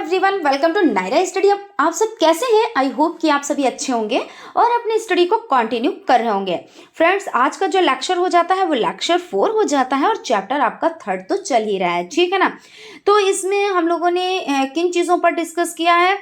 Everyone, welcome to Naira study hub. आप सब कैसे हैं? आई होप कि आप सभी अच्छे होंगे और अपनी स्टडी को कंटिन्यू कर रहे होंगे। फ्रेंड्स, आज का जो लेक्चर हो जाता है वो लेक्चर 4 हो जाता है और चैप्टर आपका 3 तो चल ही रहा है, ठीक है ना। तो इसमें हम लोगों ने किन चीज़ों पर डिस्कस किया है?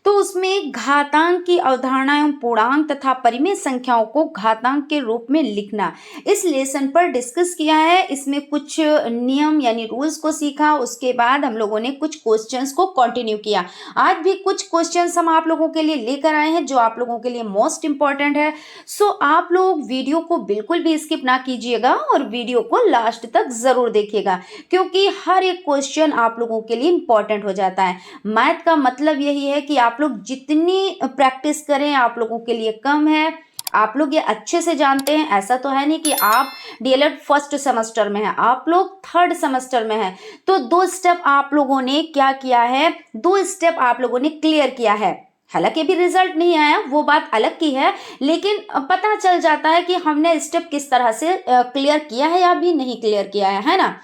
तो उसमें घातांक की अवधारणा एवं पूर्णांक तथा परिमेय संख्याओं को घातांक के रूप में लिखना, इस लेसन पर डिस्कस किया है। इसमें कुछ नियम यानी रूल्स को सीखा। उसके बाद हम लोगों ने कुछ क्वेश्चंस को कंटिन्यू किया। आज भी कुछ क्वेश्चंस हम आप लोगों के लिए लेकर आए हैं जो आप लोगों के लिए मोस्ट इंपॉर्टेंट है। सो आप लोग वीडियो को बिल्कुल भी स्किप ना कीजिएगा और वीडियो को लास्ट तक जरूर देखिएगा, क्योंकि हर एक क्वेश्चन आप लोगों के लिए इंपॉर्टेंट हो जाता है। मैथ का मतलब यही है कि आप लोग जितनी प्रैक्टिस करें आप लोगों के लिए कम है। आप लोग ये अच्छे से जानते हैं, ऐसा तो है नहीं कि आप डीएलएड फर्स्ट सेमेस्टर में हैं, आप लोग 3rd सेमेस्टर में हैं। तो 2 स्टेप आप लोगों ने क्या किया है, 2 स्टेप आप लोगों ने क्लियर किया है। हालांकि अभी रिजल्ट नहीं आया, वो बात अलग की है, लेकिन पता चल जाता है कि हमने स्टेप किस तरह से क्लियर किया है या भी नहीं क्लियर किया है ना।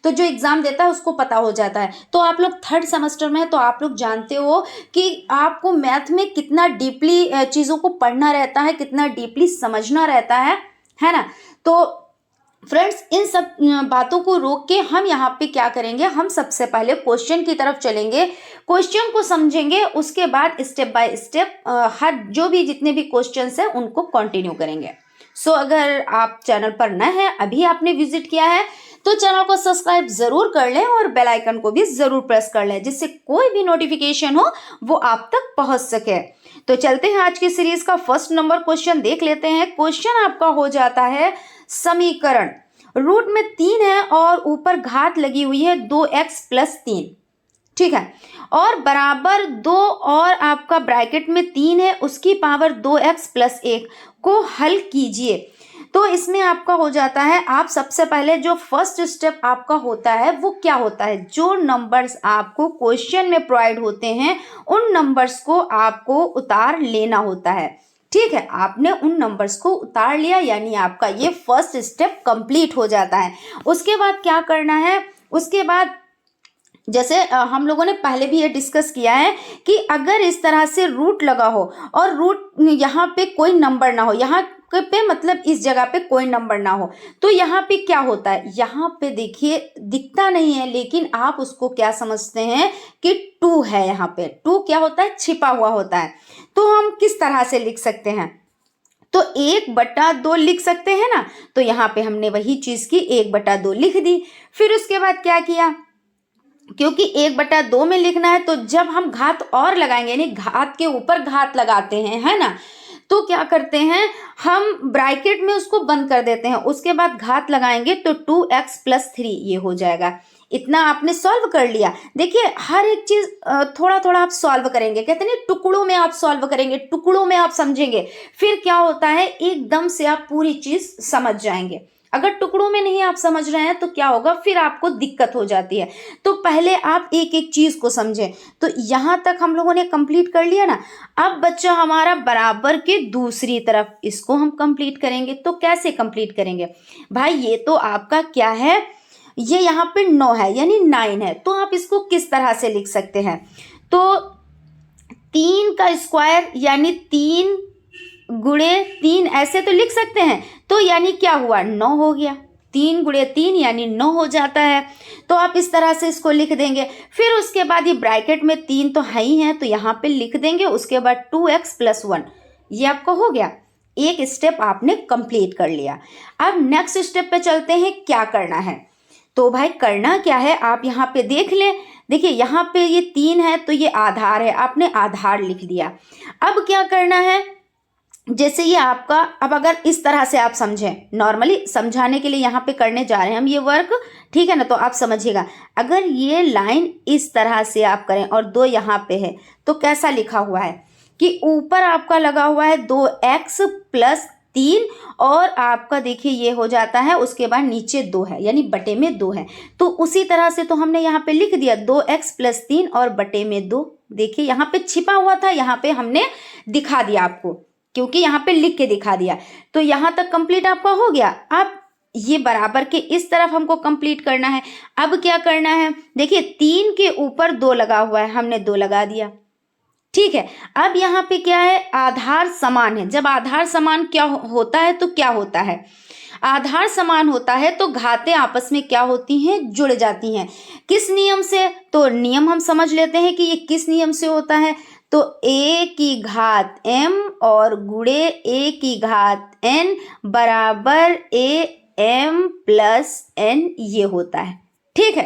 तो जो एग्जाम देता है उसको पता हो जाता है। तो आप लोग 3rd सेमेस्टर में हैं, तो आप लोग जानते हो कि आपको मैथ में कितना डीपली चीज़ों को पढ़ना रहता है, कितना डीपली समझना रहता है ना। तो फ्रेंड्स, इन सब बातों को रोक के हम यहाँ पे क्या करेंगे, हम सबसे पहले क्वेश्चन की तरफ चलेंगे, क्वेश्चन को समझेंगे, उसके बाद स्टेप बाय स्टेप हर जो भी जितने भी क्वेश्चंस हैं उनको कंटिन्यू करेंगे। सो अगर आप चैनल पर नए हैं, अभी आपने विजिट किया है, तो चैनल को सब्सक्राइब जरूर कर लें और बेल आइकन को भी जरूर प्रेस कर लें, जिससे कोई भी नोटिफिकेशन हो वो आप तक पहुंच सके। तो चलते हैं आज की सीरीज का फर्स्ट नंबर क्वेश्चन देख लेते हैं। क्वेश्चन आपका हो जाता है समीकरण रूट में 3 है और ऊपर घात लगी हुई है 2x + 3, ठीक है, और बराबर 2 और आपका ब्रैकेट में 3 है, उसकी पावर 2x + 1 को हल कीजिए। तो इसमें आपका हो जाता है, आप सबसे पहले जो फर्स्ट स्टेप आपका होता है वो क्या होता है, जो नंबर्स आपको क्वेश्चन में प्रोवाइड होते हैं उन नंबर्स को आपको उतार लेना होता है, ठीक है। आपने उन नंबर्स को उतार लिया यानी आपका ये फर्स्ट स्टेप कंप्लीट हो जाता है। उसके बाद क्या करना है, उसके बाद जैसे हम लोगों ने पहले भी ये डिस्कस किया है कि अगर इस तरह से रूट लगा हो और रूट यहाँ पे कोई नंबर ना हो, यहाँ पे मतलब इस जगह पे कोई नंबर ना हो, तो यहाँ पे क्या होता है, यहाँ पे देखिए दिखता नहीं है लेकिन आप उसको क्या समझते हैं कि 2 है। यहाँ पे 2 क्या होता है, छिपा हुआ होता है। तो हम किस तरह से लिख सकते हैं, तो 1/2 लिख सकते हैं ना। तो यहाँ पे हमने वही चीज की, 1/2 लिख दी। फिर उसके बाद क्या किया, क्योंकि 1/2 में लिखना है तो जब हम घात और लगाएंगे यानी घात के ऊपर घात लगाते हैं, है ना, तो क्या करते हैं हम ब्रैकेट में उसको बंद कर देते हैं, उसके बाद घात लगाएंगे तो 2x + 3 ये हो जाएगा। इतना आपने सॉल्व कर लिया। देखिए हर एक चीज थोड़ा थोड़ा आप सॉल्व करेंगे, कहते हैं टुकड़ों में आप सॉल्व करेंगे, टुकड़ों में आप समझेंगे, फिर क्या होता है एकदम से आप पूरी चीज समझ जाएंगे। अगर टुकड़ों में नहीं आप समझ रहे हैं तो क्या होगा, फिर आपको दिक्कत हो जाती है। तो पहले आप एक एक चीज को समझें। तो यहां तक हम लोगों ने कंप्लीट कर लिया ना। अब बच्चा हमारा बराबर के दूसरी तरफ, इसको हम कंप्लीट करेंगे। तो कैसे कंप्लीट करेंगे भाई, ये तो आपका क्या है, ये यहाँ पे 9 है यानी 9 है। तो आप इसको किस तरह से लिख सकते हैं, तो 3 का स्क्वायर यानी 3 × 3 ऐसे तो लिख सकते हैं। तो यानी क्या हुआ, 9 हो गया। 3 × 3 यानी 9 हो जाता है। तो आप इस तरह से इसको लिख देंगे। फिर उसके बाद ये ब्रैकेट में 3 तो है ही है, तो यहाँ पे लिख देंगे। उसके बाद 2x + 1 ये आपका हो गया। एक स्टेप आपने कंप्लीट कर लिया। अब नेक्स्ट स्टेप पे चलते हैं, क्या करना है। तो भाई करना क्या है, आप यहाँ पे देख लें। देखिए यहाँ पे ये 3 है तो ये आधार है, आपने आधार लिख दिया। अब क्या करना है, जैसे ये आपका, अब अगर इस तरह से आप समझें, नॉर्मली समझाने के लिए यहाँ पे करने जा रहे हैं हम ये वर्क, ठीक है ना, तो आप समझिएगा। अगर ये लाइन इस तरह से आप करें और 2 यहाँ पे है, तो कैसा लिखा हुआ है कि ऊपर आपका लगा हुआ है 2x + 3 और आपका देखिए ये हो जाता है, उसके बाद नीचे 2 है यानी बटे में 2 है। तो उसी तरह से तो हमने यहाँ पे लिख दिया 2x + 3 और बटे में 2। देखिए यहाँ पे छिपा हुआ था, यहाँ पे हमने दिखा दिया आपको, क्योंकि यहाँ पे लिख के दिखा दिया। तो यहाँ तक कंप्लीट आपका हो गया। अब ये बराबर के इस तरफ हमको कंप्लीट करना है। अब क्या करना है, देखिए 3 के ऊपर 2 लगा हुआ है, हमने 2 लगा दिया, ठीक है। अब यहाँ पे क्या है, आधार समान है। जब आधार समान क्या होता है तो क्या होता है, आधार समान होता है तो घातें आपस में क्या होती हैं, जुड़ जाती हैं। किस नियम से, तो नियम हम समझ लेते हैं कि ये किस नियम से होता है। तो a की घात m और गुणे a की घात n बराबर a m प्लस n ये होता है, ठीक है।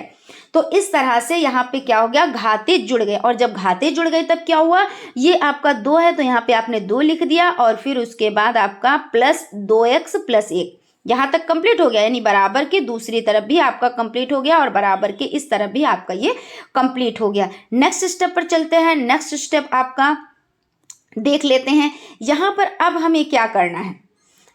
तो इस तरह से यहाँ पे क्या हो गया, घाते जुड़ गए, और जब घाते जुड़ गए तब क्या हुआ, ये आपका 2 है तो यहाँ पे आपने 2 लिख दिया, और फिर उसके बाद आपका प्लस 2x प्लस 1, यहाँ तक कंप्लीट हो गया। यानी बराबर के दूसरी तरफ भी आपका कंप्लीट हो गया और बराबर के इस तरफ भी आपका ये कंप्लीट हो गया। नेक्स्ट स्टेप पर चलते हैं। नेक्स्ट स्टेप आपका देख लेते हैं। यहाँ पर अब हमें क्या करना है,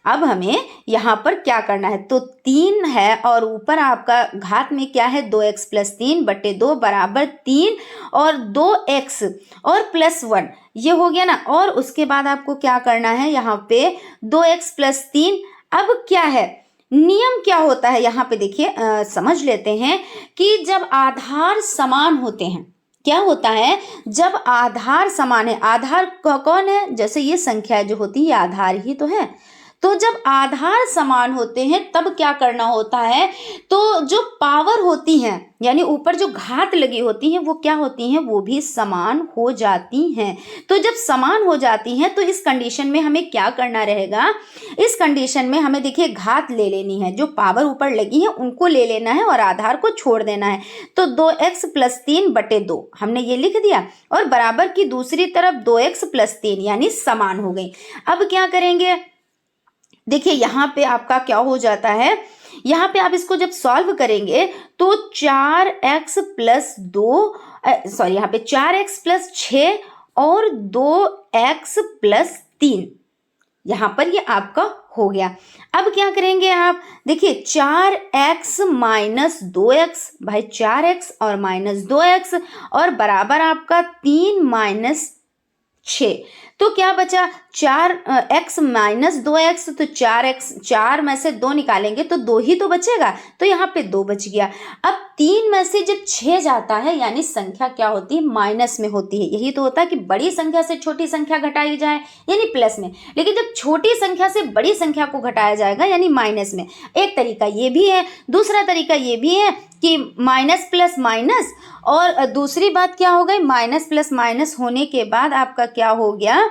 अब हमें यहाँ पर क्या करना है, तो 3 है और ऊपर आपका घात में क्या है, 2x प्लस 3 बटे 2 बराबर 3 और 2x और प्लस 1 ये हो गया ना। और उसके बाद आपको क्या करना है, यहाँ पे 2x प्लस 3। अब क्या है, नियम क्या होता है यहाँ पे देखिए, समझ लेते हैं कि जब आधार समान होते हैं, क्या होता है, जब आधार समान है, आधार कौन है, जैसे ये संख्या जो होती है ये आधार ही तो है। तो जब आधार समान होते हैं तब क्या करना होता है, तो जो पावर होती हैं यानी ऊपर जो घात लगी होती हैं वो क्या होती हैं, वो भी समान हो जाती हैं। तो जब समान हो जाती हैं तो इस कंडीशन में हमें क्या करना रहेगा, इस कंडीशन में हमें देखिए घात ले लेनी है, जो पावर ऊपर लगी है उनको ले लेना है और आधार को छोड़ देना है। तो 2x प्लस 3 बटे 2 हमने ये लिख दिया, और बराबर की दूसरी तरफ 2x प्लस 3 यानी समान हो गई। अब क्या करेंगे, देखिए यहाँ पे आपका क्या हो जाता है, यहाँ पे आप इसको जब सॉल्व करेंगे तो 4x प्लस 2 सॉरी यहाँ पे 4x प्लस 6 और 2x प्लस 3 यहाँ पर ये आपका हो गया। अब क्या करेंगे आप, देखिए 4x माइनस 2x, भाई 4x और माइनस 2x और बराबर आपका 3 माइनस 6, तो क्या बचा, 4x माइनस 2x, तो 4x 4 में से 2 निकालेंगे तो 2 ही तो बचेगा, तो यहाँ पे 2 बच गया। अब 3 में से जब 6 जाता है यानी संख्या क्या होती है, माइनस में होती है। यही तो होता है कि बड़ी संख्या से छोटी संख्या घटाई जाए यानी प्लस में, लेकिन जब छोटी संख्या से बड़ी संख्या को घटाया जाएगा यानी माइनस में। एक तरीका ये भी है, दूसरा तरीका ये भी है कि माइनस प्लस माइनस, और दूसरी बात क्या हो गई, माइनस प्लस माइनस होने के बाद आपका क्या हो गया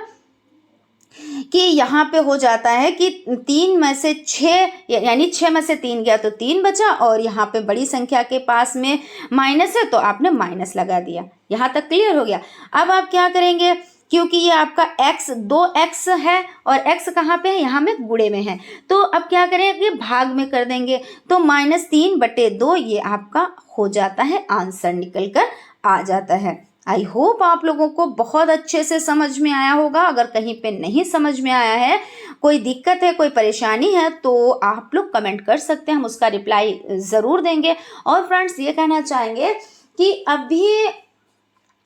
कि यहाँ पे हो जाता है कि 3 में से 6 यानी 6 में से 3 गया तो 3 बचा, और यहाँ पे बड़ी संख्या के पास में माइनस है तो आपने माइनस लगा दिया। यहाँ तक क्लियर हो गया। अब आप क्या करेंगे, क्योंकि ये आपका x 2x है और x कहाँ पे है, यहाँ में गुणे में है, तो अब क्या करेंगे, भाग में कर देंगे, तो -3 बटे 2 ये आपका हो जाता है, आंसर निकल कर आ जाता है। आई होप आप लोगों को बहुत अच्छे से समझ में आया होगा। अगर कहीं पे नहीं समझ में आया है, कोई दिक्कत है, कोई परेशानी है, तो आप लोग कमेंट कर सकते हैं, हम उसका रिप्लाई ज़रूर देंगे। और फ्रेंड्स ये कहना चाहेंगे कि अभी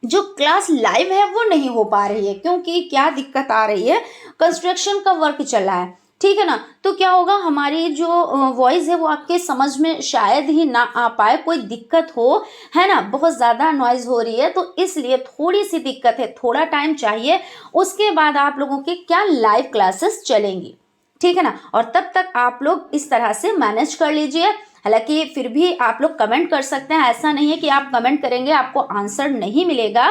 जो क्लास लाइव है वो नहीं हो पा रही है, क्योंकि क्या दिक्कत आ रही है, कंस्ट्रक्शन का वर्क चल रहा है, ठीक है ना। तो क्या होगा, हमारी जो वॉइस है वो आपके समझ में शायद ही ना आ पाए, कोई दिक्कत हो, है ना, बहुत ज़्यादा नॉइज़ हो रही है, तो इसलिए थोड़ी सी दिक्कत है, थोड़ा टाइम चाहिए, उसके बाद आप लोगों के क्या लाइव क्लासेस चलेंगी, ठीक है ना। और तब तक आप लोग इस तरह से मैनेज कर लीजिए। हालांकि फिर भी आप लोग कमेंट कर सकते हैं, ऐसा नहीं है कि आप कमेंट करेंगे आपको आंसर नहीं मिलेगा,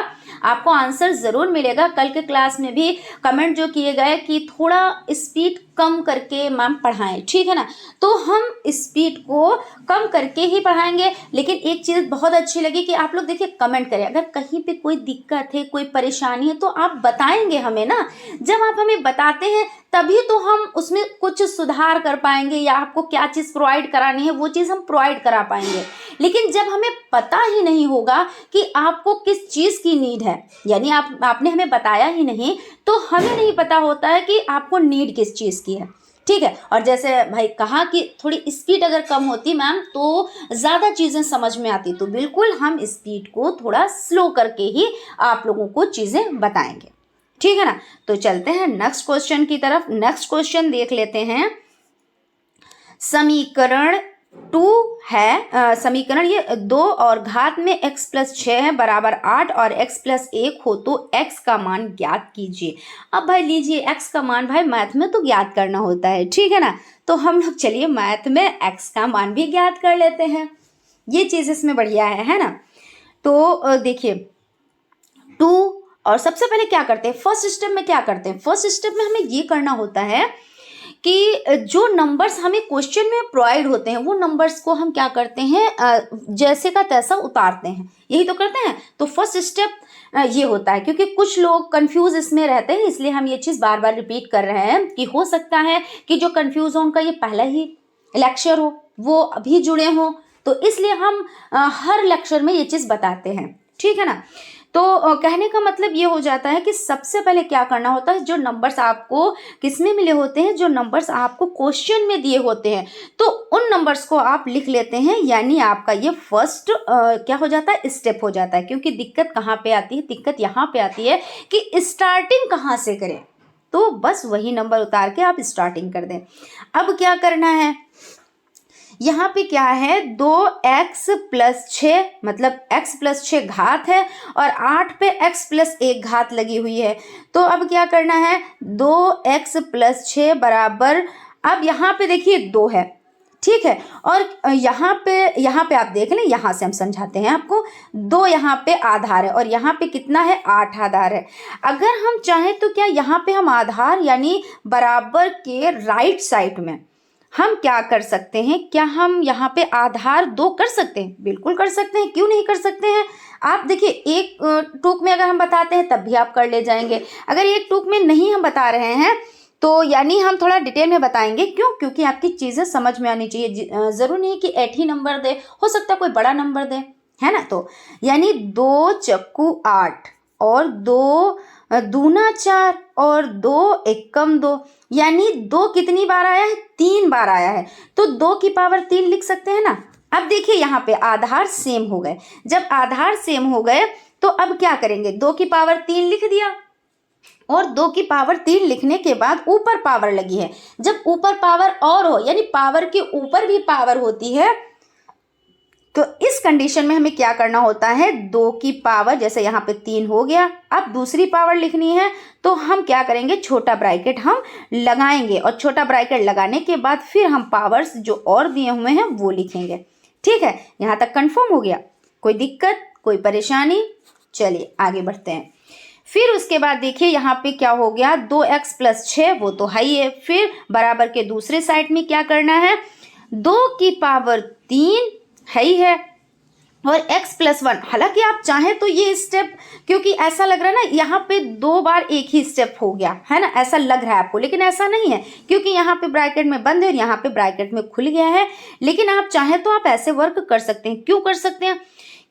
आपको आंसर ज़रूर मिलेगा। कल के क्लास में भी कमेंट जो किए गए कि थोड़ा स्पीड कम करके मैम पढ़ाएं, ठीक है ना, तो हम स्पीड को कम करके ही पढ़ाएंगे। लेकिन एक चीज़ बहुत अच्छी लगी कि आप लोग देखिए कमेंट करें, अगर कहीं पे कोई दिक्कत है, कोई परेशानी है तो आप बताएंगे हमें ना। जब आप हमें बताते हैं तभी तो हम उसमें कुछ सुधार कर पाएंगे, या आपको क्या चीज़ प्रोवाइड करानी है वो चीज़ हम प्रोवाइड करा पाएंगे। लेकिन जब हमें पता ही नहीं होगा कि आपको किस चीज़ की नीड है, यानी आपने हमें बताया ही नहीं, तो हमें नहीं पता होता है कि आपको नीड किस चीज़ की है, ठीक है। और जैसे भाई कहा कि थोड़ी स्पीड अगर कम होती मैम तो ज़्यादा चीज़ें समझ में आती, तो बिल्कुल हम स्पीड को थोड़ा स्लो करके ही आप लोगों को चीज़ें बताएंगे, ठीक है ना। तो चलते हैं नेक्स्ट क्वेश्चन की तरफ। नेक्स्ट क्वेश्चन देख लेते हैं। समीकरण 2 है, समीकरण ये 2 और घात में x प्लस 6 है बराबर 8 और x प्लस 1 हो तो x का मान ज्ञात कीजिए। अब भाई लीजिए x का मान भाई मैथ में तो ज्ञात करना होता है, ठीक है ना। तो हम लोग चलिए मैथ में x का मान भी ज्ञात कर लेते हैं, ये चीज़ इसमें बढ़िया है ना। तो देखिए 2 और सबसे पहले क्या करते हैं, फर्स्ट स्टेप में क्या करते हैं, फर्स्ट स्टेप में हमें ये करना होता है कि जो नंबर्स हमें क्वेश्चन में प्रोवाइड होते हैं वो नंबर्स को हम क्या करते हैं, जैसे का तैसा उतारते हैं, यही तो करते हैं। तो फर्स्ट स्टेप ये होता है, क्योंकि कुछ लोग कंफ्यूज इसमें रहते हैं, इसलिए हम ये चीज़ बार बार रिपीट कर रहे हैं कि हो सकता है कि जो कंफ्यूज हो उनका ये पहला ही लेक्चर हो, वो अभी जुड़े हों, तो इसलिए हम हर लेक्चर में ये चीज़ बताते हैं, ठीक है ना। तो कहने का मतलब ये हो जाता है कि सबसे पहले क्या करना होता है, जो नंबर्स आपको किसमें मिले होते हैं, जो नंबर्स आपको क्वेश्चन में दिए होते हैं, तो उन नंबर्स को आप लिख लेते हैं, यानी आपका ये फर्स्ट क्या हो जाता है, स्टेप हो जाता है। क्योंकि दिक्कत कहाँ पे आती है, दिक्कत यहाँ पे आती है कि स्टार्टिंग कहाँ से करें, तो बस वही नंबर उतार के आप स्टार्टिंग कर दें। अब क्या करना है, यहाँ पे क्या है, 2x प्लस 6 मतलब x प्लस 6 घात है और 8 पे x प्लस 1 घात लगी हुई है। तो अब क्या करना है, 2x प्लस 6 बराबर, अब यहाँ पे देखिए 2 है, ठीक है, और यहाँ पे आप देख लें, यहाँ से हम समझाते हैं आपको। 2 यहाँ पे आधार है और यहाँ पे कितना है, 8 आधार है। अगर हम चाहें तो क्या यहाँ पे हम आधार यानी बराबर के राइट साइड में हम क्या कर सकते हैं, क्या हम यहाँ पे आधार 2 कर सकते हैं, बिल्कुल कर सकते हैं, क्यों नहीं कर सकते हैं। आप देखिए एक टूक में अगर हम बताते हैं तब भी आप कर ले जाएंगे, अगर एक टूक में नहीं हम बता रहे हैं तो यानी हम थोड़ा डिटेल में बताएंगे, क्यों, क्योंकि आपकी चीज़ें समझ में आनी चाहिए। ज़रूरी नहीं कि 8 ही नंबर दे, हो सकता है कोई बड़ा नंबर दे, है ना। तो यानी 2 चक्कू 8 और 2 दूना 4 और 2 एकम 2, यानी 2 कितनी बार आया है, 3 बार आया है, तो 2 की पावर 3 लिख सकते हैं ना। अब देखिए यहाँ पे आधार सेम हो गए, जब आधार सेम हो गए तो अब क्या करेंगे, 2 की पावर 3 लिख दिया और 2 की पावर 3 लिखने के बाद ऊपर पावर लगी है। जब ऊपर पावर और हो यानी पावर के ऊपर भी पावर होती है, तो इस कंडीशन में हमें क्या करना होता है, 2 की पावर, जैसे यहाँ पे 3 हो गया, अब दूसरी पावर लिखनी है तो हम क्या करेंगे, छोटा ब्रैकेट हम लगाएंगे और छोटा ब्रैकेट लगाने के बाद फिर हम पावर्स जो और दिए हुए हैं वो लिखेंगे। ठीक है, यहाँ तक कंफर्म हो गया, कोई दिक्कत कोई परेशानी। चलिए आगे बढ़ते हैं। फिर उसके बाद देखिए यहाँ पे क्या हो गया, 2x प्लस 6 वो तो है ही है। फिर बराबर के दूसरे साइड में क्या करना है, 2 की पावर 3 है ही है और x प्लस 1। हालांकि आप चाहें तो ये स्टेप, क्योंकि ऐसा लग रहा है ना यहाँ पे 2 बार एक ही स्टेप हो गया है ना, ऐसा लग रहा है आपको, लेकिन ऐसा नहीं है, क्योंकि यहाँ पे ब्रैकेट में बंद है और यहाँ पे ब्रैकेट में खुल गया है। लेकिन आप चाहें तो आप ऐसे वर्क कर सकते हैं। क्यों कर सकते हैं,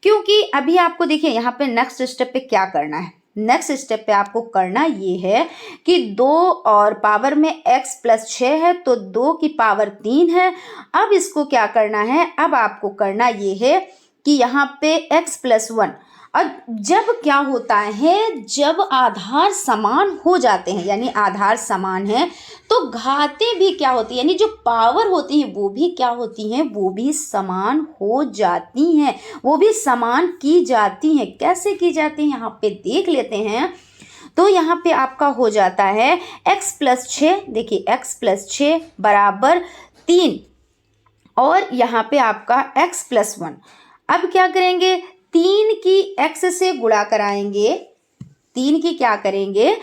क्योंकि अभी आपको देखिए यहाँ पे नेक्स्ट स्टेप पे क्या करना है। नेक्स्ट स्टेप पे आपको करना ये है कि 2 और पावर में x प्लस 6 है तो 2 की पावर 3 है। अब इसको क्या करना है, अब आपको करना ये है कि यहाँ पे x प्लस 1, और जब क्या होता है, जब आधार समान हो जाते हैं यानी आधार समान है तो घातें भी क्या होती है, यानी जो पावर होती हैं वो भी क्या होती हैं, वो भी समान हो जाती हैं, वो भी समान की जाती हैं। कैसे की जाती हैं यहाँ पे देख लेते हैं। तो यहाँ पे आपका हो जाता है x प्लस 6, देखिए x प्लस 6 बराबर 3 और यहाँ पे आपका x प्लस 1। अब क्या करेंगे, 3 की x से गुणा कराएंगे, 3 की क्या करेंगे,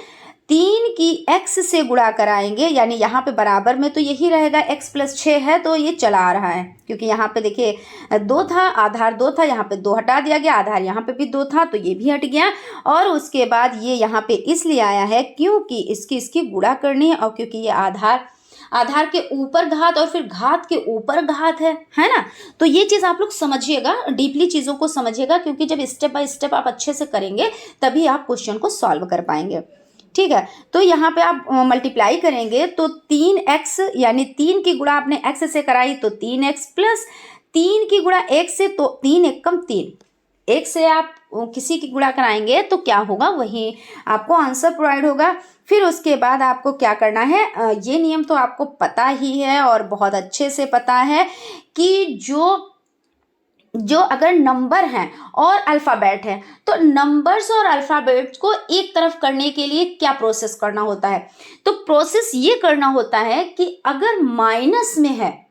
3 की x से गुणा कराएंगे, यानी यहाँ पे बराबर में तो यही रहेगा, x प्लस 6 है तो ये चला आ रहा है, क्योंकि यहाँ पे देखिए 2 था, आधार 2 था, यहाँ पे 2 हटा दिया गया, आधार यहाँ पे भी 2 था तो ये भी हट गया। और उसके बाद ये यहाँ पे इसलिए आया है क्योंकि इसकी गुणा करनी है, और क्योंकि ये आधार के ऊपर घात और फिर घात के ऊपर घात है ना। तो ये चीज़ आप लोग समझिएगा, डीपली चीज़ों को समझिएगा, क्योंकि जब स्टेप बाय स्टेप आप अच्छे से करेंगे तभी आप क्वेश्चन को सॉल्व कर पाएंगे। ठीक है, तो यहाँ पे आप मल्टीप्लाई करेंगे तो 3x यानी 3 की गुणा आपने x से कराई तो 3x प्लस 3 की गुणा 1 से तो 3 एकम 3, एक से आप किसी की गुणा कराएंगे तो क्या होगा, वही आपको आंसर प्रोवाइड होगा। फिर उसके बाद आपको क्या करना है, ये नियम तो आपको पता ही है और बहुत अच्छे से पता है कि जो अगर नंबर हैं और अल्फ़ाबेट है तो नंबर्स और अल्फ़ाबेट्स को एक तरफ करने के लिए क्या प्रोसेस करना होता है। तो प्रोसेस ये करना होता है कि अगर माइनस में है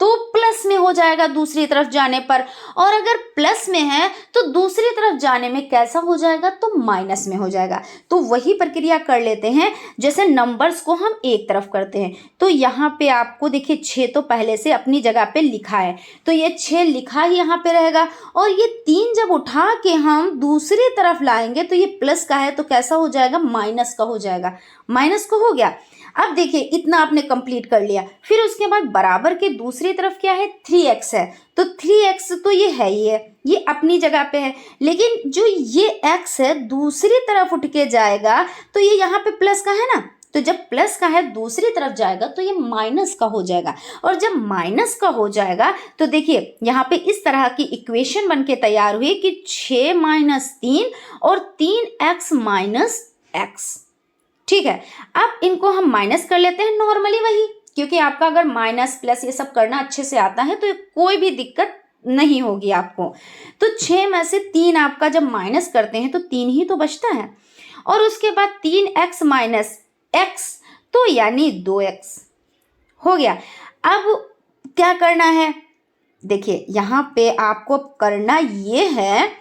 तो प्लस में हो जाएगा दूसरी तरफ जाने पर, और अगर प्लस में है तो दूसरी तरफ जाने में कैसा हो जाएगा, तो माइनस में हो जाएगा। तो वही प्रक्रिया कर लेते हैं जैसे नंबर्स को हम एक तरफ करते हैं। तो यहाँ पे आपको देखिए 6 तो पहले से अपनी जगह पे लिखा है, तो ये 6 लिखा ही यहाँ पे रहेगा, और ये 3 जब उठा के हम दूसरी तरफ लाएंगे तो ये प्लस का है तो कैसा हो जाएगा, माइनस का हो जाएगा। माइनस का हो गया। अब देखिए इतना आपने कंप्लीट कर लिया। फिर उसके बाद बराबर के दूसरी तरफ क्या है, 3x है, तो 3x तो ये है ही है, ये अपनी जगह पे है। लेकिन जो ये x है दूसरी तरफ उठ के जाएगा तो ये यहाँ पे प्लस का है ना, तो जब प्लस का है दूसरी तरफ जाएगा तो ये माइनस का हो जाएगा। और जब माइनस का हो जाएगा तो देखिए यहाँ पे इस तरह की इक्वेशन बन के तैयार हुई कि 6 माइनस 3 और 3x माइनस x। ठीक है, अब इनको हम माइनस कर लेते हैं नॉर्मली वही, क्योंकि आपका अगर माइनस प्लस ये सब करना अच्छे से आता है तो कोई भी दिक्कत नहीं होगी आपको। तो 6 में से 3 आपका जब माइनस करते हैं तो 3 ही तो बचता है, और उसके बाद 3x माइनस x तो यानी 2x हो गया। अब क्या करना है, देखिए यहाँ पे आपको करना ये है,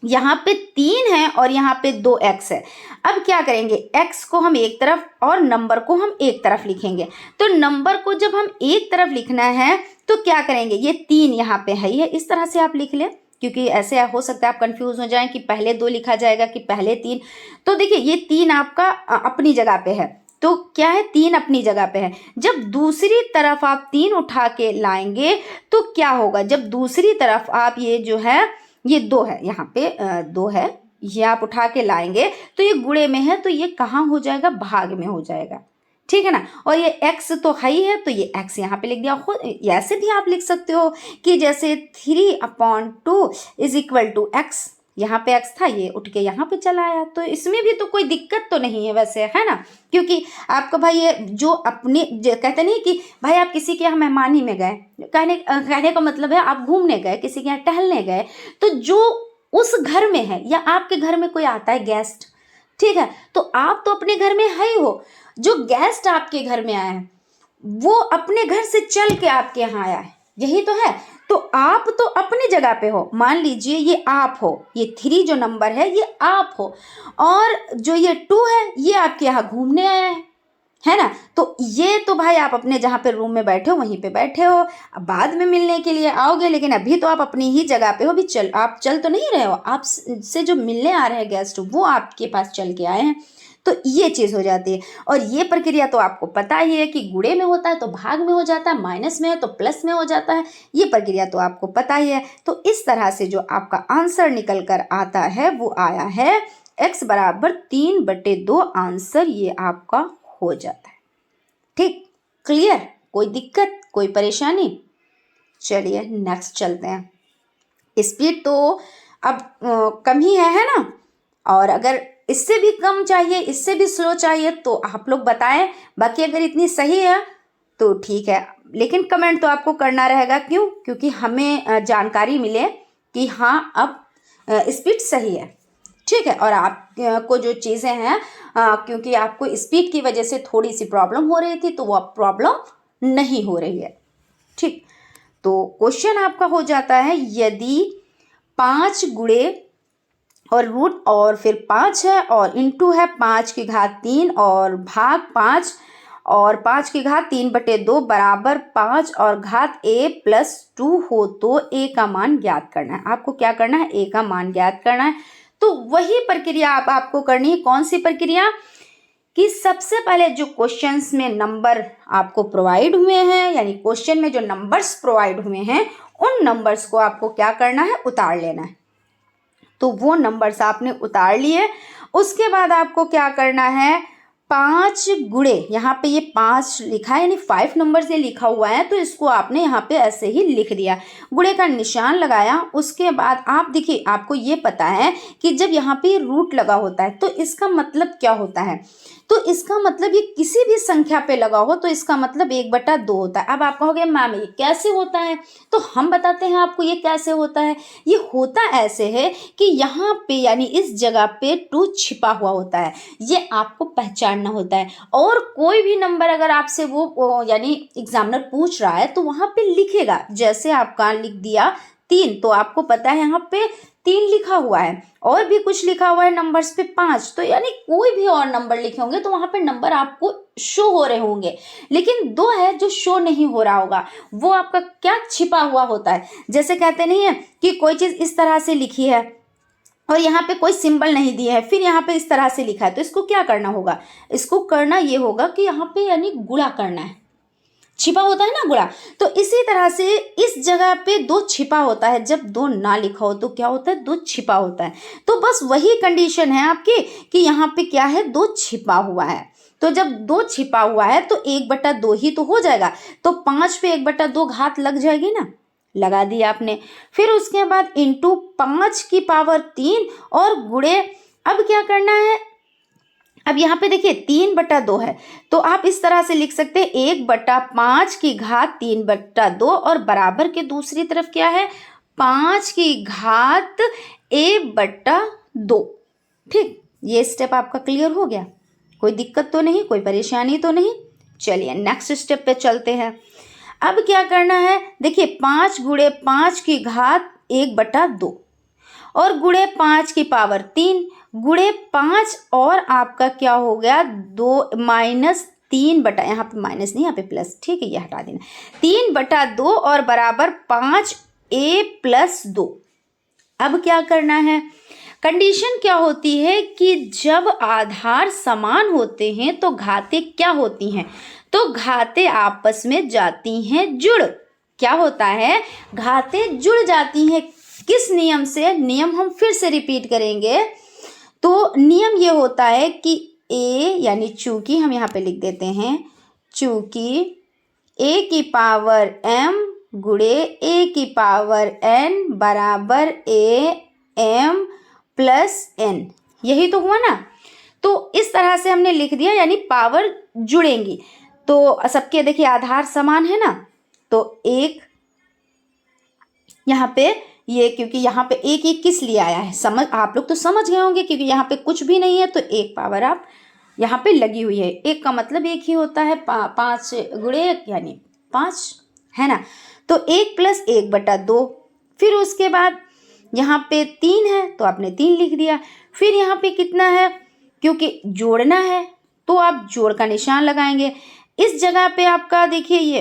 यहाँ पे 3 है और यहाँ पे 2x है। अब क्या करेंगे, x को हम एक तरफ और नंबर को हम एक तरफ लिखेंगे। तो नंबर को जब हम एक तरफ लिखना है तो क्या करेंगे, ये 3 यहाँ पे है, ये इस तरह से आप लिख लें, क्योंकि ऐसे हो सकता है आप कंफ्यूज हो जाएं कि पहले 2 लिखा जाएगा कि पहले 3। तो देखिए ये 3 आपका अपनी जगह पे है, तो क्या है, 3 अपनी जगह पे है। जब दूसरी तरफ आप 3 उठा के लाएंगे तो क्या होगा, जब दूसरी तरफ आप ये जो है ये 2 है, यहाँ पे 2 है, ये आप उठा के लाएंगे तो ये गुणे में है तो ये कहाँ हो जाएगा, भाग में हो जाएगा। ठीक है ना, और ये x तो है ही है तो ये x यहाँ पे लिख दिया। खुद ऐसे भी आप लिख सकते हो कि जैसे 3/2 इज इक्वल टू x, यहाँ पे x था ये उठ के यहाँ पे चला आया, तो इसमें भी तो कोई दिक्कत तो नहीं है वैसे, है ना। क्योंकि आपका भाई ये जो अपने कहते नहीं कि भाई आप किसी के यहाँ मेहमानी में गए, कहने का मतलब है आप घूमने गए, किसी के यहाँ टहलने गए, तो जो उस घर में है या आपके घर में कोई आता है गेस्ट, ठीक है, तो आप तो अपने घर में है ही हो, जो गेस्ट आपके घर में आया है वो अपने घर से चल के आपके यहाँ आया है, यही तो है। तो आप तो अपनी जगह पे हो, मान लीजिए ये आप हो, ये 3 जो नंबर है ये आप हो, और जो ये 2 है ये आपके यहाँ घूमने आया है ना। तो ये तो भाई आप अपने जहाँ पे रूम में बैठे हो वहीं पे बैठे हो, अब बाद में मिलने के लिए आओगे, लेकिन अभी तो आप अपनी ही जगह पे हो। अभी आप चल तो नहीं रहे हो, आप से जो मिलने आ रहे हैं गेस्ट वो आपके पास चल के आए हैं, तो ये चीज़ हो जाती है। और ये प्रक्रिया तो आपको पता ही है कि गुणे में होता है तो भाग में हो जाता है, माइनस में है तो प्लस में हो जाता है, ये प्रक्रिया तो आपको पता ही है। तो इस तरह से जो आपका आंसर निकल कर आता है वो आया है x बराबर 3/2 आंसर ये आपका हो जाता है। ठीक, क्लियर, कोई दिक्कत कोई परेशानी। चलिए नेक्स्ट चलते हैं। स्पीड तो अब कम ही है ना, और अगर इससे भी कम चाहिए इससे भी स्लो चाहिए तो आप लोग बताएं, बाकी अगर इतनी सही है तो ठीक है, लेकिन कमेंट तो आपको करना रहेगा। क्यों, क्योंकि हमें जानकारी मिले कि हाँ अब स्पीड सही है, ठीक है। और आपको जो चीज़ें हैं क्योंकि आपको स्पीड की वजह से थोड़ी सी प्रॉब्लम हो रही थी तो वो अब प्रॉब्लम नहीं हो रही है। ठीक, तो क्वेश्चन आपका हो जाता है, यदि 5 गुणे और रूट और फिर 5 है और इंटू है 5 की घात 3 और भाग 5 और 5 की घात 3/2 बराबर 5 और घात a प्लस 2 हो तो a का मान ज्ञात करना है। आपको क्या करना है, a का मान ज्ञात करना है। तो वही प्रक्रिया आपको करनी है। कौन सी प्रक्रिया, कि सबसे पहले जो क्वेश्चंस में नंबर आपको प्रोवाइड हुए हैं, यानी क्वेश्चन में जो नंबर्स प्रोवाइड हुए हैं उन नंबर्स को आपको क्या करना है, उतार लेना है। तो वो नंबर्स आपने उतार लिए, उसके बाद आपको क्या करना है, 5 गुणे, यहाँ पे ये 5 लिखा है यानी 5 नंबर से लिखा हुआ है, तो इसको आपने यहाँ पे ऐसे ही लिख दिया, गुणे का निशान लगाया। उसके बाद आप देखिए, आपको ये पता है कि जब यहाँ पे रूट लगा होता है तो इसका मतलब क्या होता है, तो इसका मतलब ये किसी भी संख्या पे लगा हो तो इसका मतलब 1/2 होता है। अब आप कहोगे मैम ये कैसे होता है, तो हम बताते हैं आपको ये कैसे होता है। ये होता ऐसे है कि यहाँ पे यानी इस जगह पे 2 छिपा हुआ होता है, ये आपको पहचानना होता है। और कोई भी नंबर अगर आपसे वो यानी एग्जामिनर पूछ रहा है तो वहाँ पे लिखेगा, जैसे आपका लिख दिया 3, तो आपको पता है यहाँ पे 3 लिखा हुआ है, और भी कुछ लिखा हुआ है नंबर्स पे 5, तो यानी कोई भी और नंबर लिखे होंगे तो वहां पे नंबर आपको शो हो रहे होंगे। लेकिन 2 है जो शो नहीं हो रहा होगा, वो आपका क्या छिपा हुआ होता है। जैसे कहते नहीं है कि कोई चीज इस तरह से लिखी है और यहाँ पे कोई सिंबल नहीं दिया है, फिर यहाँ पे इस तरह से लिखा है, तो इसको क्या करना होगा, इसको करना ये होगा कि यहाँ पे यानी गुणा करना है, छिपा होता है ना गुणा। तो इसी तरह से इस जगह पे 2 छिपा होता है, जब 2 ना लिखा हो तो क्या होता है, 2 छिपा होता है। तो बस वही कंडीशन है आपकी कि यहाँ पे क्या है, 2 छिपा हुआ है। तो जब 2 छिपा हुआ है तो 1/2 ही तो हो जाएगा, तो 5 पे 1/2 घात लग जाएगी ना, लगा दिया आपने। फिर उसके बाद इंटू 5 की पावर 3 और गुणे, अब क्या करना है, अब यहाँ पे देखिए 3/2 है, तो आप इस तरह से लिख सकते हैं 1/5 की घात 3/2 और बराबर के दूसरी तरफ क्या है, 5 की घात a/2। ठीक, ये स्टेप आपका क्लियर हो गया, कोई दिक्कत तो नहीं, कोई परेशानी तो नहीं। चलिए नेक्स्ट स्टेप पे चलते हैं। अब क्या करना है, देखिए 5 गुणे 5 की घात 1/2 और गुणे 5 की पावर 3 गुणे 5 और आपका क्या हो गया 2 माइनस 3 यहाँ पे माइनस नहीं, यहाँ पे प्लस, ठीक है, ये हटा देना, 3/2 और बराबर 5a+2। अब क्या करना है, कंडीशन क्या होती है कि जब आधार समान होते हैं तो घातें क्या होती हैं, तो घातें आपस में जाती हैं जुड़। क्या होता है, घातें जुड़ जाती हैं, किस नियम से, नियम हम फिर से रिपीट करेंगे। तो नियम ये होता है कि a यानी चूंकि हम यहाँ पे लिख देते हैं, चूंकि a की पावर m गुणे a की पावर n बराबर am प्लस n, यही तो हुआ ना। तो इस तरह से हमने लिख दिया, यानी पावर जुड़ेंगी। तो सबके देखिए आधार समान है ना, तो एक यहाँ पे ये, क्योंकि यहाँ पे एक एक किस लिए आया है, समझ आप लोग तो समझ गए होंगे, क्योंकि यहाँ पे कुछ भी नहीं है तो एक पावर आप यहाँ पे लगी हुई है, एक का मतलब एक ही होता है, 5 गुणे 1 यानी 5 है ना। तो 1 + 1/2, फिर उसके बाद यहाँ पे 3 है तो आपने 3 लिख दिया। फिर यहाँ पे कितना है, क्योंकि जोड़ना है तो आप जोड़ का निशान लगाएंगे। इस जगह पे आपका देखिए ये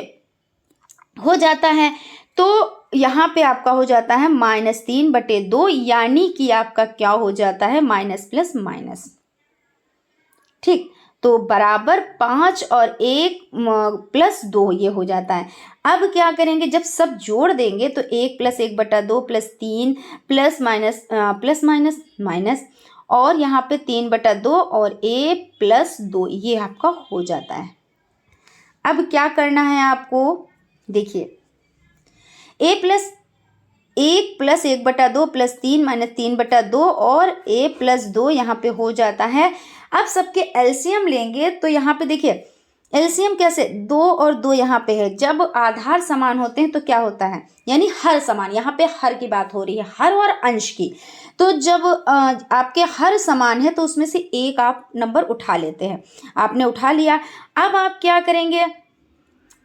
हो जाता है, तो यहाँ पे आपका हो जाता है -3/2, यानी कि आपका क्या हो जाता है, माइनस प्लस माइनस। ठीक, तो बराबर 5 और 1 + 2 ये हो जाता है। अब क्या करेंगे, जब सब जोड़ देंगे तो 1 + 1/2 + 3 प्लस माइनस माइनस, और यहाँ पे 3/2 और a+2 ये आपका हो जाता है। अब क्या करना है आपको, देखिए 1 + 1/2 + 3 - 3/2 और a+2 यहाँ पे हो जाता है। अब सबके एलसीएम लेंगे तो यहाँ पे देखिए एलसीएम कैसे, 2 और 2 यहाँ पे है, जब आधार समान होते हैं तो क्या होता है, यानी हर समान, यहाँ पे हर की बात हो रही है, हर और अंश की। तो जब आपके हर समान है तो उसमें से एक आप नंबर उठा लेते हैं, आपने उठा लिया। अब आप क्या करेंगे,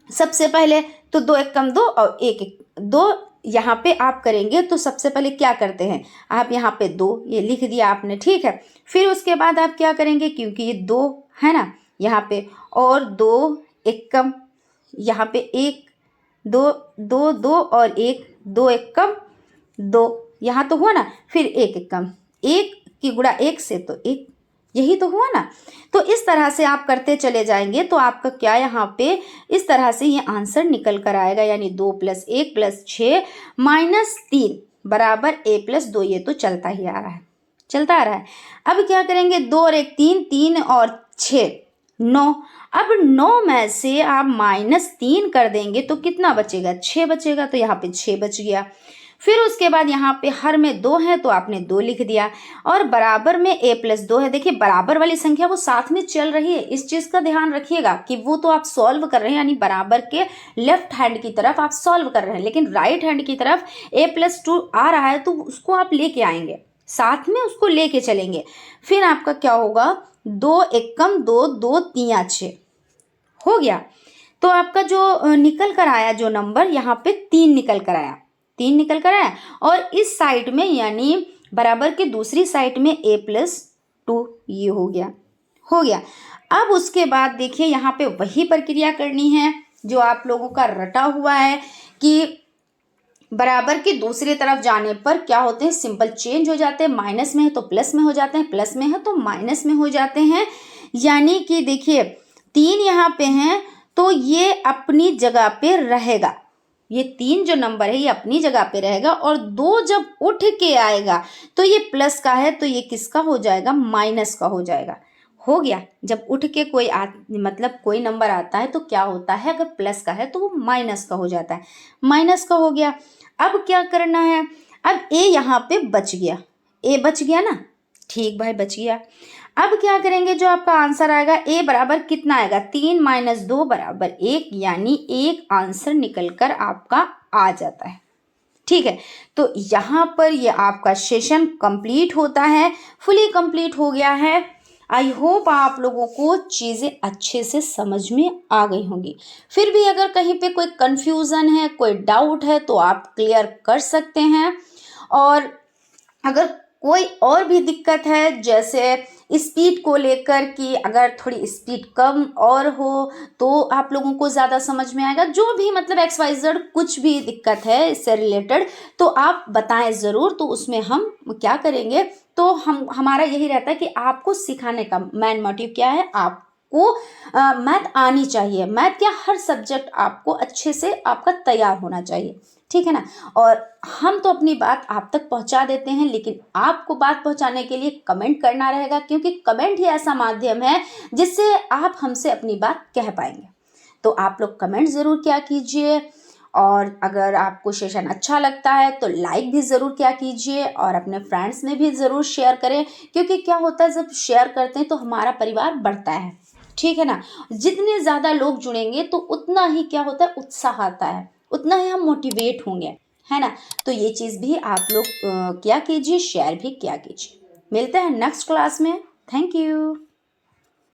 सबसे पहले तो 2 × 2 और 1 × 2 यहाँ पे आप करेंगे, तो सबसे पहले क्या करते हैं आप, यहाँ पे 2 ये लिख दिया आपने, ठीक है। फिर उसके बाद आप क्या करेंगे, क्योंकि ये 2 है ना यहाँ पे, और 2 1 कम, यहाँ पे 1 2 2 2 और 1 2 1 कम 2, यहाँ तो हुआ ना। फिर 1 1 कम, 1 की गुणा 1 से तो 1, यही तो हुआ ना। तो इस तरह से आप करते चले जाएंगे तो आपका क्या यहाँ पे इस तरह से ये आंसर निकल कर आएगा, यानी 2 + 1 + 6 - 3 बराबर a+2, ये तो चलता ही आ रहा है, चलता आ रहा है। अब क्या करेंगे, 2 और 1 3, 3 और 6 9। अब 9 में से आप -3 कर देंगे तो कितना बचेगा, 6 बचेगा, तो यहाँ पे 6 बच गया। फिर उसके बाद यहाँ पे हर में 2 है तो आपने 2 लिख दिया, और बराबर में a+2 है। देखिए बराबर वाली संख्या वो साथ में चल रही है, इस चीज़ का ध्यान रखिएगा कि वो तो आप सॉल्व कर रहे हैं, यानी बराबर के लेफ्ट हैंड की तरफ आप सॉल्व कर रहे हैं, लेकिन राइट हैंड की तरफ a+2 आ रहा है तो उसको आप लेके आएंगे, साथ में उसको लेके चलेंगे। फिर आपका क्या होगा, 2 एकम 2, 2 तिया 6 हो गया। तो आपका जो निकल कर आया जो नंबर, यहाँ पे 3 निकल कर आया, 3 निकल कर आया। और इस साइड में यानी बराबर के दूसरी साइड में a+2 ये हो गया, हो गया। अब उसके बाद देखिए यहाँ पे वही प्रक्रिया करनी है जो आप लोगों का रटा हुआ है कि बराबर की दूसरी तरफ जाने पर क्या होते हैं, सिंपल चेंज हो जाते हैं, माइनस में है तो प्लस में हो जाते हैं, प्लस में है तो माइनस में हो जाते हैं। यानी कि देखिए 3 यहाँ पे हैं तो ये अपनी जगह पे रहेगा, ये 3 जो नंबर है ये अपनी जगह पे रहेगा, और 2 जब उठ के आएगा तो ये प्लस का है तो ये किसका हो जाएगा, माइनस का हो जाएगा। हो गया। जब उठ के कोई मतलब कोई नंबर आता है तो क्या होता है, अगर प्लस का है तो वो माइनस का हो जाता है, माइनस का हो गया। अब क्या करना है, अब ए यहाँ पे बच गया, ए बच गया ना, ठीक भाई बच गया। अब क्या करेंगे, जो आपका आंसर आएगा ए बराबर कितना आएगा, 3 - 2 बराबर 1, यानी 1 आंसर निकल कर आपका आ जाता है। ठीक है, तो यहाँ पर ये आपका सेशन कंप्लीट होता है, फुली कंप्लीट हो गया है। आई होप आप लोगों को चीज़ें अच्छे से समझ में आ गई होंगी। फिर भी अगर कहीं पे कोई कन्फ्यूज़न है, कोई डाउट है तो आप क्लियर कर सकते हैं। और अगर कोई और भी दिक्कत है, जैसे स्पीड को लेकर कि अगर थोड़ी स्पीड कम और हो तो आप लोगों को ज़्यादा समझ में आएगा, जो भी मतलब XYZ कुछ भी दिक्कत है इससे रिलेटेड तो आप बताएं ज़रूर, तो उसमें हम क्या करेंगे, तो हमारा यही रहता है कि आपको सिखाने का मेन मोटिव क्या है, आपको मैथ आनी चाहिए, मैथ क्या हर सब्जेक्ट आपको अच्छे से आपका तैयार होना चाहिए, ठीक है ना। और हम तो अपनी बात आप तक पहुंचा देते हैं, लेकिन आपको बात पहुंचाने के लिए कमेंट करना रहेगा, क्योंकि कमेंट ही ऐसा माध्यम है जिससे आप हमसे अपनी बात कह पाएंगे। तो आप लोग कमेंट ज़रूर किया कीजिए, और अगर आपको सेशन अच्छा लगता है तो लाइक भी ज़रूर किया कीजिए, और अपने फ्रेंड्स में भी ज़रूर शेयर करें, क्योंकि क्या होता है जब शेयर करते हैं तो हमारा परिवार बढ़ता है, ठीक है ना। जितने ज़्यादा लोग जुड़ेंगे तो उतना ही क्या होता है, उत्साह आता है, उतना ही हम मोटिवेट होंगे, है ना। तो ये चीज़ भी आप लोग क्या कीजिए, शेयर भी क्या कीजिए। मिलते हैं नेक्स्ट क्लास में। Thank you.